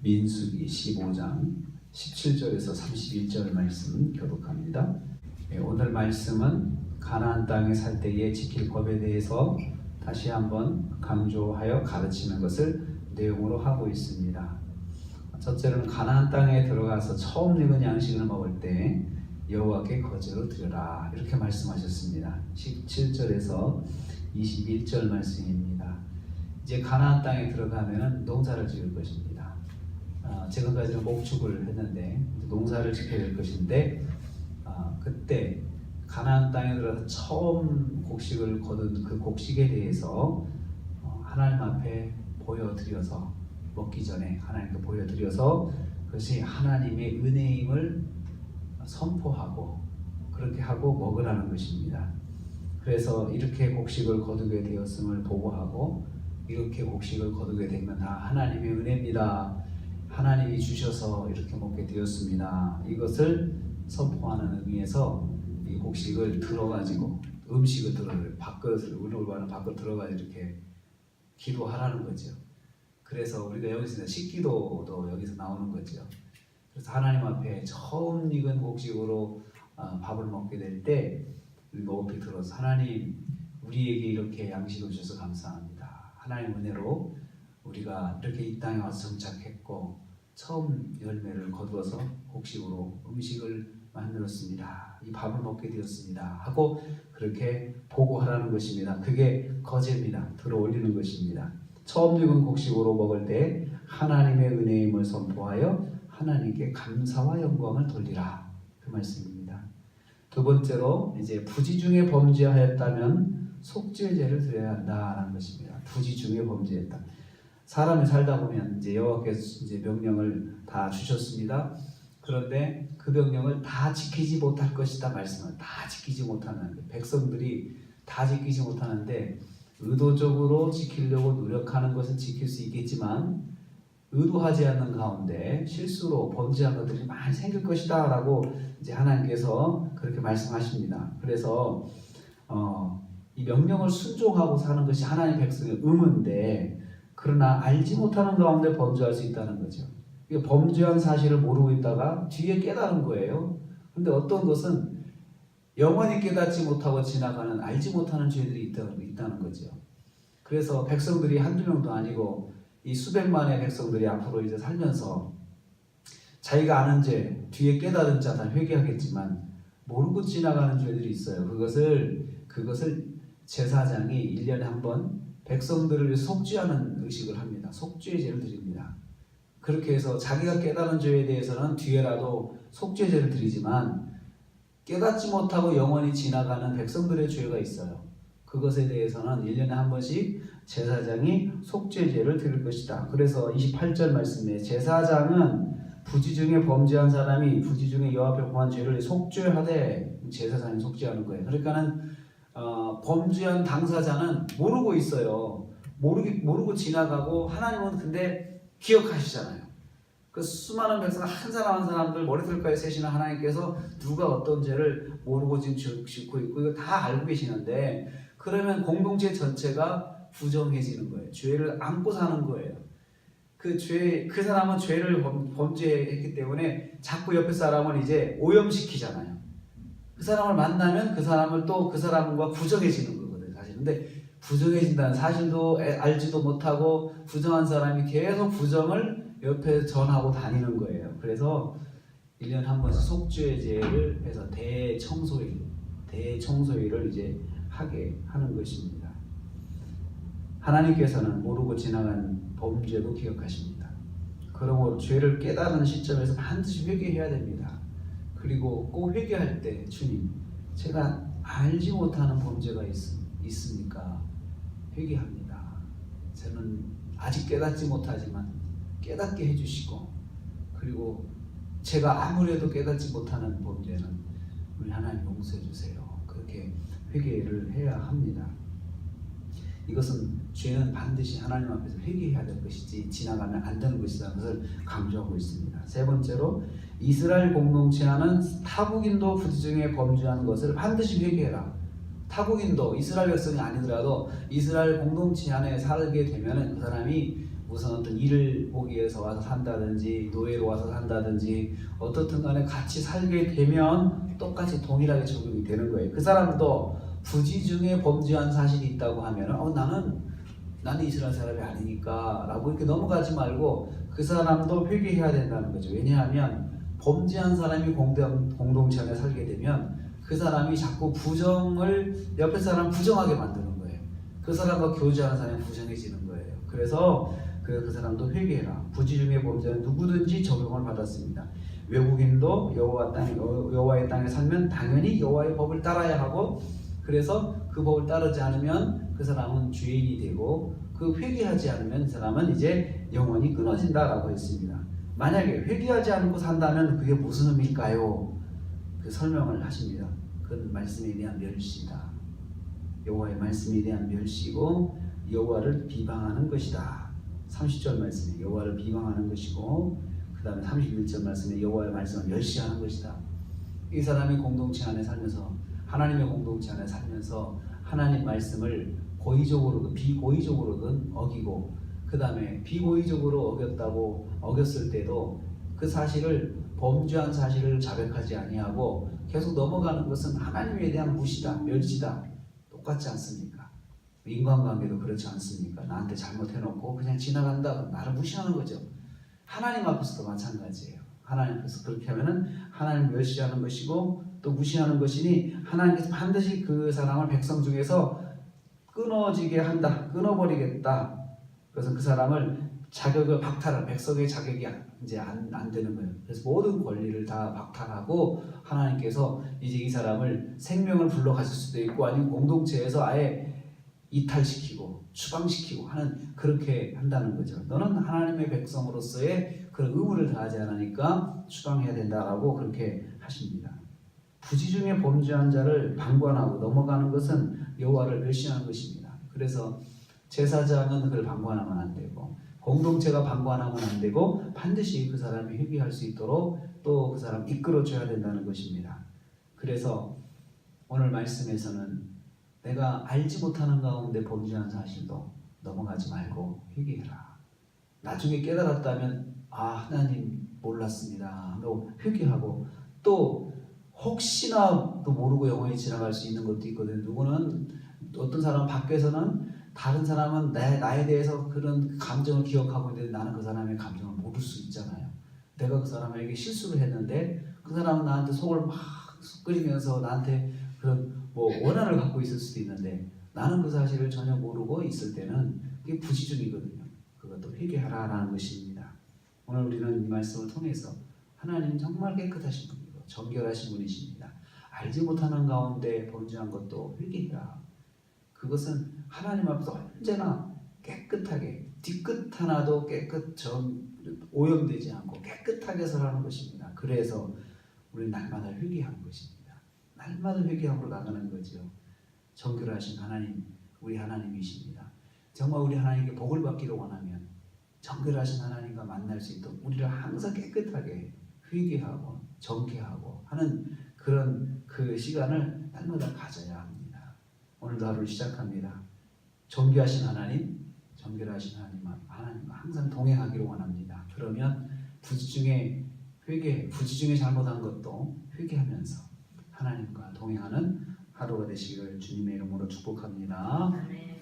민수기 15장 17절에서 31절 말씀 교독합니다. 오늘 말씀은 가나안 땅에 살 때에 지킬 법에 대해서 다시 한번 강조하여 가르치는 것을 내용으로 하고 있습니다. 첫째로는 가나안 땅에 들어가서 처음 익은 양식을 먹을 때 여호와께 거제로 드려라, 이렇게 말씀하셨습니다. 17절에서 21절 말씀입니다. 이제 가나안 땅에 들어가면 농사를 지을 것입니다. 지금까지는 목축을 했는데 농사를 짓게 될 것인데, 그때 가나안 땅에 들어서 처음 곡식을 거둔 그 곡식에 대해서 하나님 앞에 보여드려서, 먹기 전에 하나님께 보여드려서 그것이 하나님의 은혜임을 선포하고 그렇게 하고 먹으라는 것입니다. 그래서 이렇게 곡식을 거두게 되었음을 보고하고, 이렇게 곡식을 거두게 되면 다 하나님의 은혜입니다, 하나님이 주셔서 이렇게 먹게 되었습니다, 이것을 선포하는 의미에서 이 곡식을 들어가지고, 음식을 들어가지고 밥그릇을, 우리는 밥그릇 들어가지고 이렇게 기도하라는 거죠. 그래서 우리가 여기서 식기도도 여기서 나오는 거죠. 그래서 하나님 앞에 처음 익은 곡식으로 밥을 먹게 될 때 높이 들어서, 하나님, 우리에게 이렇게 양식을 주셔서 감사합니다. 하나님 은혜로 우리가 이렇게 이 땅에 와서 정착했고 처음 열매를 거두어서 곡식으로 음식을 만들었습니다, 이 밥을 먹게 되었습니다 하고 그렇게 보고하라는 것입니다. 그게 거제입니다. 들어 올리는 것입니다. 처음 익은 곡식으로 먹을 때 하나님의 은혜임을 선포하여 하나님께 감사와 영광을 돌리라, 그 말씀입니다. 두 번째로, 이제 부지 중에 범죄하였다면 속죄의 죄를 드려야 한다라는 것입니다. 부지 중에 범죄했다. 사람이 살다 보면 이제 여호와께서 이제 명령을 다 주셨습니다. 그런데 그 명령을 다 지키지 못할 것이다 말씀을 다 지키지 못하는, 백성들이 다 지키지 못하는데 의도적으로 지키려고 노력하는 것은 지킬 수 있겠지만 의도하지 않는 가운데 실수로 범죄한 것들이 많이 생길 것이다 라고 이제 하나님께서 그렇게 말씀하십니다. 그래서 이 명령을 순종하고 사는 것이 하나님 백성의 의무인데, 그러나 알지 못하는 가운데 범죄할 수 있다는 거죠. 범죄한 사실을 모르고 있다가 뒤에 깨달은 거예요. 그런데 어떤 것은 영원히 깨닫지 못하고 지나가는, 알지 못하는 죄들이 있다는 거죠. 그래서 백성들이 한두 명도 아니고 이 수백만의 백성들이 앞으로 이제 살면서 자기가 아는 죄, 뒤에 깨달은 자 다 회개하겠지만 모르고 지나가는 죄들이 있어요. 그것을 제사장이 1년에 한 번 백성들을 속죄하는 의식을 합니다. 속죄의 죄를 드립니다. 그렇게 해서 자기가 깨달은 죄에 대해서는 뒤에라도 속죄의 죄를 드리지만 깨닫지 못하고 영원히 지나가는 백성들의 죄가 있어요. 그것에 대해서는 1년에 한 번씩 제사장이 속죄의 죄를 드릴 것이다. 그래서 28절 말씀에 제사장은 부지 중에 범죄한 사람이 부지 중에 여호와 앞에 범한 죄를 속죄하되, 제사장이 속죄하는 거예요. 그러니까는 범죄한 당사자는 모르고 있어요. 모르고 지나가고, 하나님은 근데 기억하시잖아요. 그 수많은 백성 한 사람 한 사람들 머리털까지 세시는 하나님께서 누가 어떤 죄를 모르고 지금 짓고 있고 이거 다 알고 계시는데, 그러면 공동체 전체가 부정해지는 거예요. 죄를 안고 사는 거예요. 그 사람은 죄를 범죄했기 때문에 자꾸 옆에 사람을 이제 오염시키잖아요. 그 사람을 만나면 그 사람을 또 그 사람과 부정해지는 거거든요, 사실. 근데 부정해진다는 사실도 알지도 못하고 부정한 사람이 계속 부정을 옆에 전하고 다니는 거예요. 그래서 1년에 한 번씩 속죄의 죄를 해서 대청소일을 이제 하게 하는 것입니다. 하나님께서는 모르고 지나간 범죄도 기억하십니다. 그러므로 죄를 깨달은 시점에서 반드시 회개해야 됩니다. 그리고 꼭 회개할 때, 주님, 제가 알지 못하는 범죄가 있습니까? 회개합니다. 저는 아직 깨닫지 못하지만 깨닫게 해주시고, 그리고 제가 아무래도 깨닫지 못하는 범죄는 우리 하나님 용서해 주세요. 그렇게 회개를 해야 합니다. 이것은 죄는 반드시 하나님 앞에서 회개해야 될 것이지 지나가면 안 되는 것이라는 것을 강조하고 있습니다. 세 번째로, 이스라엘 공동체 안은 타국인도 부지 중에 범죄한 것을 반드시 회개해라. 타국인도 이스라엘 백성이 아니더라도 이스라엘 공동체 안에 살게 되면 그 사람이 무슨 어떤 일을 보기 위해서 와서 산다든지 노예로 와서 산다든지 어떻든 간에 같이 살게 되면 똑같이 동일하게 적용이 되는 거예요. 그 사람도 부지 중에 범죄한 사실이 있다고 하면 나는 이스라엘 사람이 아니니까 라고 이렇게 넘어가지 말고 그 사람도 회개해야 된다는 거죠. 왜냐하면 범죄한 사람이 공동체 안에 살게 되면 그 사람이 자꾸 옆에 사람 부정하게 만드는 거예요. 그 사람과 교제하는 사람이 부정해지는 거예요. 그래서 그 사람도 회개해라. 부지 중에 범죄는 누구든지 적용을 받았습니다. 외국인도 여호와의 땅에 살면 당연히 여호와의 법을 따라야 하고, 그래서 그 법을 따르지 않으면 그 사람은 죄인이 되고, 그 회개하지 않으면 그 사람은 이제 영원히 끊어진다라고 했습니다. 만약에 회개하지 않고 산다면 그게 무슨 의미일까요? 그 설명을 하십니다. 그건 말씀에 대한 멸시다. 여호와의 말씀에 대한 멸시고 여호와를 비방하는 것이다. 30절 말씀에 여호와를 비방하는 것이고, 그 다음에 31절 말씀에 여호와의 말씀을 멸시하는 것이다. 이 사람이 공동체 안에 살면서, 하나님의 공동체 안에 살면서 하나님 말씀을 고의적으로든 비고의적으로든 어기고, 그 다음에 비고의적으로 어겼을 때도 그 사실을, 범죄한 사실을 자백하지 아니하고 계속 넘어가는 것은 하나님에 대한 무시다, 멸시다. 똑같지 않습니까? 인간관계도 그렇지 않습니까? 나한테 잘못해놓고 그냥 지나간다, 나를 무시하는 거죠. 하나님 앞에서도 마찬가지예요. 하나님 앞에서 그렇게 하면은 하나님을 멸시하는 것이고 또 무시하는 것이니, 하나님께서 반드시 그 사람을 백성 중에서 끊어지게 한다, 끊어버리겠다. 그래서 그 사람을 자격을 박탈한, 백성의 자격이 이제 안 되는 거예요. 그래서 모든 권리를 다 박탈하고 하나님께서 이제 이 사람을 생명을 불러가실 수도 있고, 아니면 공동체에서 아예 이탈시키고 추방시키고 하는, 그렇게 한다는 거죠. 너는 하나님의 백성으로서의 그런 의무를 다하지 않으니까 추방해야 된다라고 그렇게 하십니다. 부지 중에 범죄한 자를 방관하고 넘어가는 것은 여호와를 멸시하는 것입니다. 그래서 제사장은 그걸 방관하면 안 되고, 공동체가 방관하면 안 되고, 반드시 그 사람이 회개할 수 있도록 또 그 사람 이끌어줘야 된다는 것입니다. 그래서 오늘 말씀에서는 내가 알지 못하는 가운데 범죄한 사실도 넘어가지 말고 회개해라. 나중에 깨달았다면 하나님 몰랐습니다 하고 회개하고, 또 혹시나 또 모르고 영원히 지나갈 수 있는 것도 있거든요. 누구는, 어떤 사람 밖에서는 다른 사람은 나에 대해서 그런 감정을 기억하고 있는데 나는 그 사람의 감정을 모를 수 있잖아요. 내가 그 사람에게 실수를 했는데 그 사람은 나한테 속을 막 끓이면서 나한테 그런 원한을 갖고 있을 수도 있는데, 나는 그 사실을 전혀 모르고 있을 때는 그게 부지중이거든요. 그것도 회개하라라는 것입니다. 오늘 우리는 이 말씀을 통해서 하나님 정말 깨끗하신 분이고 정결하신 분이십니다. 알지 못하는 가운데 범죄한 것도 회개해라. 그것은 하나님 앞에서 언제나 깨끗하게, 뒤끝 하나도 오염되지 않고 깨끗하게 설하는 것입니다. 그래서 우리는 날마다 회개하는 것입니다. 날마다 회개함으로 나가는 거죠. 정결하신 하나님, 우리 하나님이십니다. 정말 우리 하나님께 복을 받기를 원하면 정결하신 하나님과 만날 수 있도록 우리를 항상 깨끗하게 회개하고 정케하고 하는 그런 그 시간을 날마다 가져야 합니다. 오늘도 하루를 시작합니다. 정결하신 하나님, 정결하신 하나님과 항상 동행하기를 원합니다. 그러면 부지 중에 잘못한 것도 회개하면서 하나님과 동행하는 하루가 되시기를 주님의 이름으로 축복합니다. 아멘.